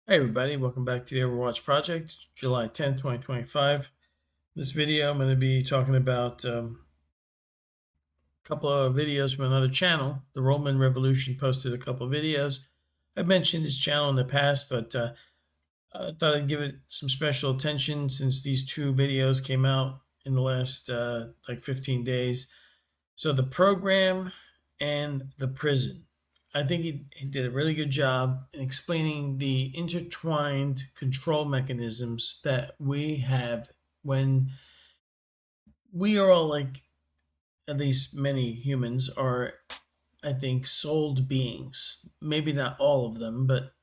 Hey everybody, welcome back to the Overwatch Project, July 10th, 2025. This video I'm going to be talking about a couple of videos from another channel. The Rollman Revolution posted a couple of videos. I've mentioned his channel in the past, but I thought I'd give it some special attention since these two videos came out in the last like 15 days. So the program and the prison. I think he did a really good job in explaining the intertwined control mechanisms that we have when we are all like, at least many humans are, I think, souled beings. Maybe not all of them, but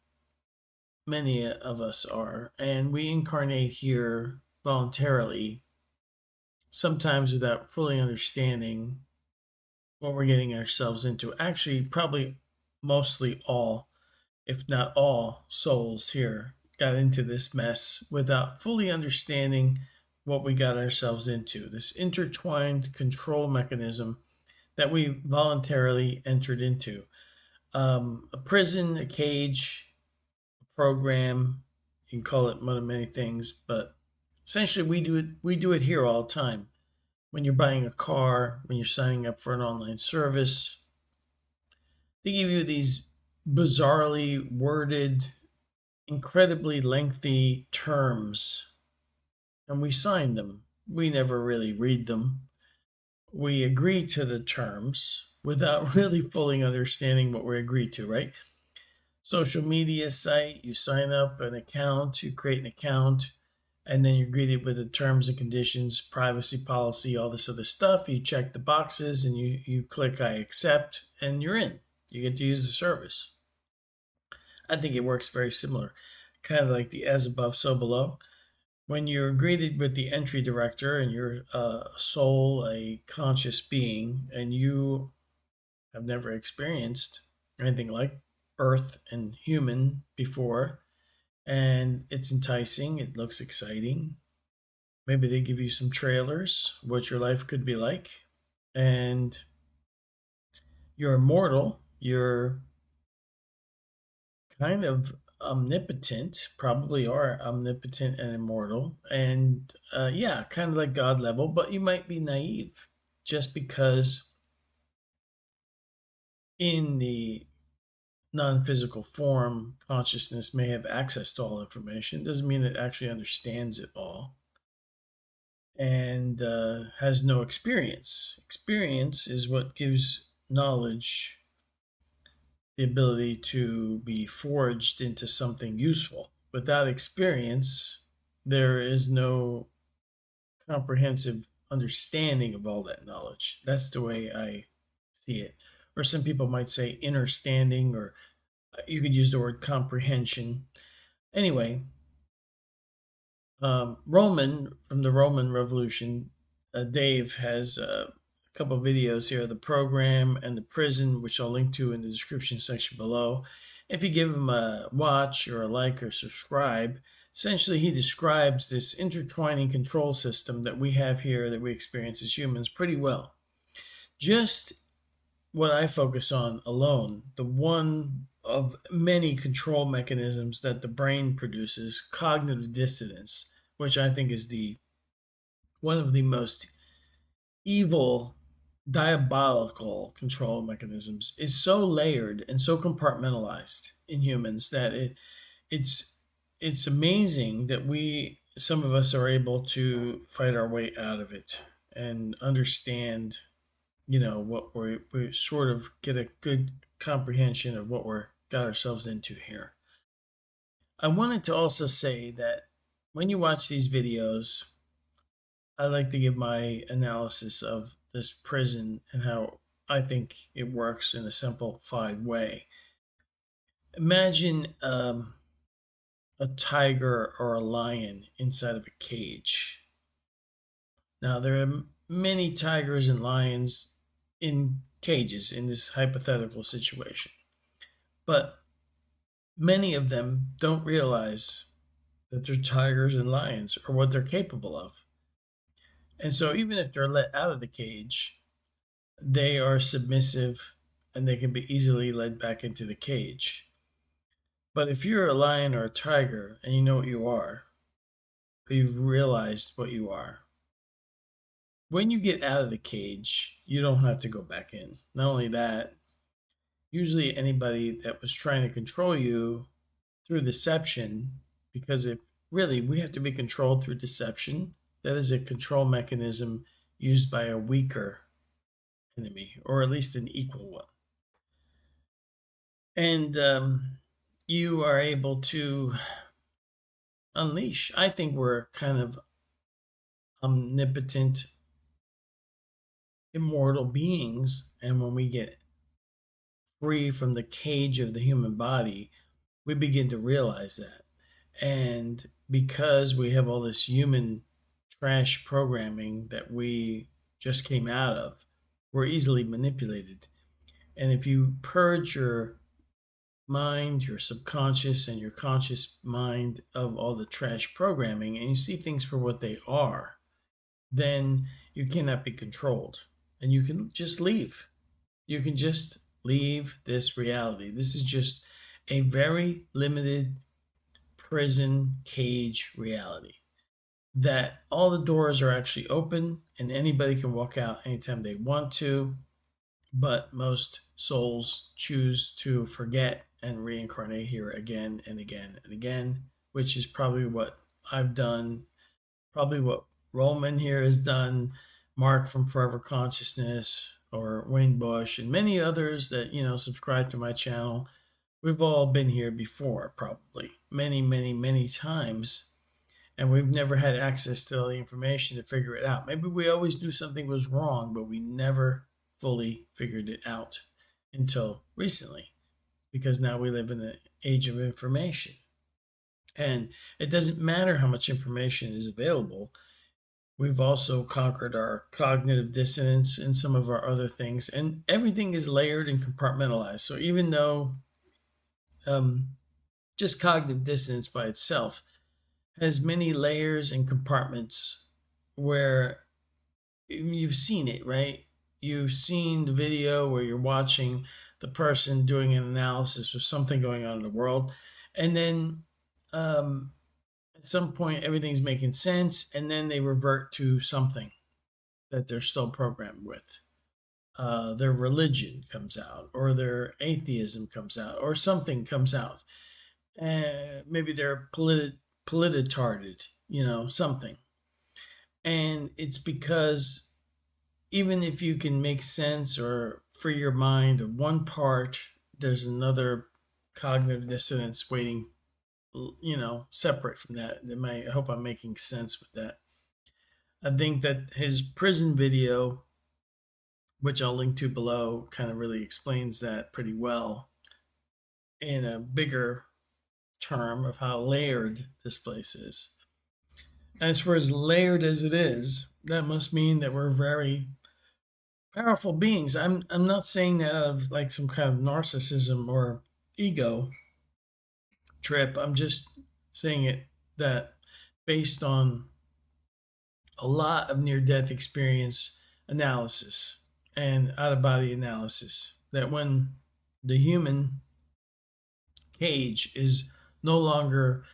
many of us are. And we incarnate here voluntarily, sometimes without fully understanding what we're getting ourselves into. Actually, probably mostly all, if not all, souls here got into this mess without fully understanding what we got ourselves into. This intertwined control mechanism that we voluntarily entered into. A prison, a cage, a program, you can call it one of many things, but essentially we do it here all the time. When you're buying a car, when you're signing up for an online service, they give you these bizarrely worded, incredibly lengthy terms, and we sign them. We never really read them. We agree to the terms without really fully understanding what we agree to, right? Social media site, you sign up an account, you create an account, and then you're greeted with the terms and conditions, privacy policy, all this other stuff. You check the boxes and you click I accept, and you're in. You get to use the service. I think it works very similar, kind of like the as above, so below. When you're greeted with the entry director and you're a soul, a conscious being, and you have never experienced anything like Earth and human before, and it's enticing, it looks exciting. Maybe they give you some trailers, what your life could be like, and you're immortal, you're kind of omnipotent, probably are omnipotent and immortal, and yeah, kind of like God level, but you might be naive just because in the non physical form, consciousness may have access to all information. Doesn't mean it actually understands it all and has no experience. Experience is what gives knowledge the ability to be forged into something useful. Without experience, there is no comprehensive understanding of all that knowledge. That's the way I see it. Or some people might say understanding, or you could use the word comprehension. Anyway, Roman from the Roman Revolution, Dave has a couple of videos here, the program and the prison, which I'll link to in the description section below. If you give him a watch or a like or subscribe, essentially he describes this intertwining control system that we have here that we experience as humans pretty well. Just what I focus on alone, the one of many control mechanisms that the brain produces, cognitive dissonance, which I think is the one of the most evil, diabolical control mechanisms, is so layered and so compartmentalized in humans that it's it's amazing that we, some of us, are able to fight our way out of it and understand, what we sort of get a good comprehension of what we're got ourselves into here. I wanted to also say that when you watch these videos, I like to give my analysis of this prison and how I think it works in a simplified way. Imagine a tiger or a lion inside of a cage. Now, there are many tigers and lions in cages in this hypothetical situation, but many of them don't realize that they're tigers and lions or what they're capable of. And so, even if they're let out of the cage, they are submissive and they can be easily led back into the cage. But if you're a lion or a tiger and you know what you are, or you've realized what you are, when you get out of the cage, you don't have to go back in. Not only that, usually anybody that was trying to control you through deception, because it really, we have to be controlled through deception. That is a control mechanism used by a weaker enemy, or at least an equal one. And you are able to unleash. I think we're kind of omnipotent, immortal beings. And when we get free from the cage of the human body, we begin to realize that. And because we have all this human trash programming that we just came out of, we're easily manipulated. And if you purge your mind, your subconscious, and your conscious mind of all the trash programming, and you see things for what they are, then you cannot be controlled. And you can just leave. You can just leave this reality. This is just a very limited prison cage reality, that all the doors are actually open and anybody can walk out anytime they want to, but most souls choose to forget and reincarnate here again and again and again, which is probably what I've done, probably what Rollman here has done, Mark from Forever Consciousness, or Wayne Bush, and many others that, subscribe to my channel. We've all been here before, probably many, many, many times, and we've never had access to all the information to figure it out. Maybe we always knew something was wrong, but we never fully figured it out until recently, because now we live in an age of information. And it doesn't matter how much information is available. We've also conquered our cognitive dissonance and some of our other things, and everything is layered and compartmentalized. So even though just cognitive dissonance by itself has many layers and compartments, where you've seen it, right? You've seen the video where you're watching the person doing an analysis of something going on in the world, and then at some point everything's making sense, and then they revert to something that they're still programmed with. Their religion comes out, or their atheism comes out, or something comes out. Maybe they're politicarded, something. And it's because even if you can make sense or free your mind of one part, there's another cognitive dissonance waiting, separate from that. I hope I'm making sense with that. I think that his prison video, which I'll link to below, kind of really explains that pretty well in a bigger term of how layered this place is. As for as layered as it is, that must mean that we're very powerful beings. I'm not saying that out of like some kind of narcissism or ego trip. I'm just saying it that based on a lot of near death experience analysis and out of body analysis, that when the human cage is no longer,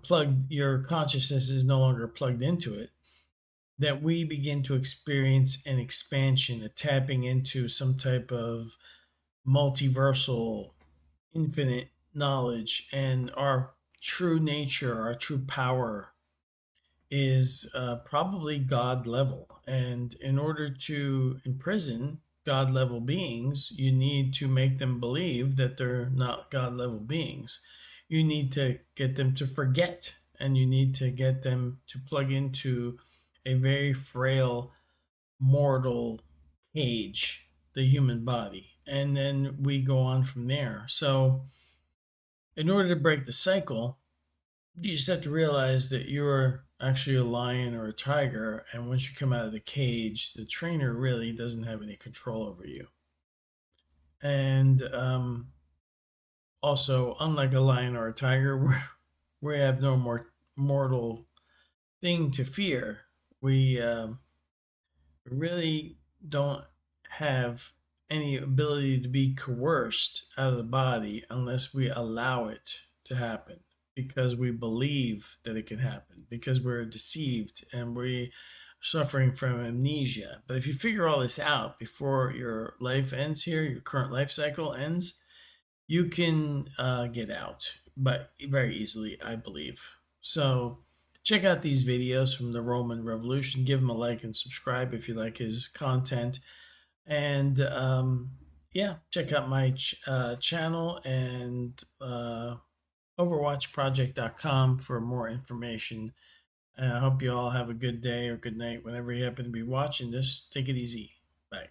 plugged, your consciousness is no longer plugged into it, that we begin to experience an expansion, a tapping into some type of multiversal, infinite knowledge, and our true nature, our true power is probably God level. And in order to imprison God level beings, you need to make them believe that they're not God level beings. You need to get them to forget, and you need to get them to plug into a very frail, mortal cage, the human body. And then we go on from there. So, in order to break the cycle, you just have to realize that you're actually a lion or a tiger, and once you come out of the cage, the trainer really doesn't have any control over you. And also, unlike a lion or a tiger, we have no more mortal thing to fear. We really don't have any ability to be coerced out of the body unless we allow it to happen, because we believe that it can happen, because we're deceived and we suffering from amnesia. But if you figure all this out before your life ends here, your current life cycle ends, you can get out, but very easily, I believe. So check out these videos from the Roman Revolution. Give him a like and subscribe if you like his content. And yeah, check out my channel and overwatchproject.com for more information. And I hope you all have a good day or good night whenever you happen to be watching this. Take it easy. Bye.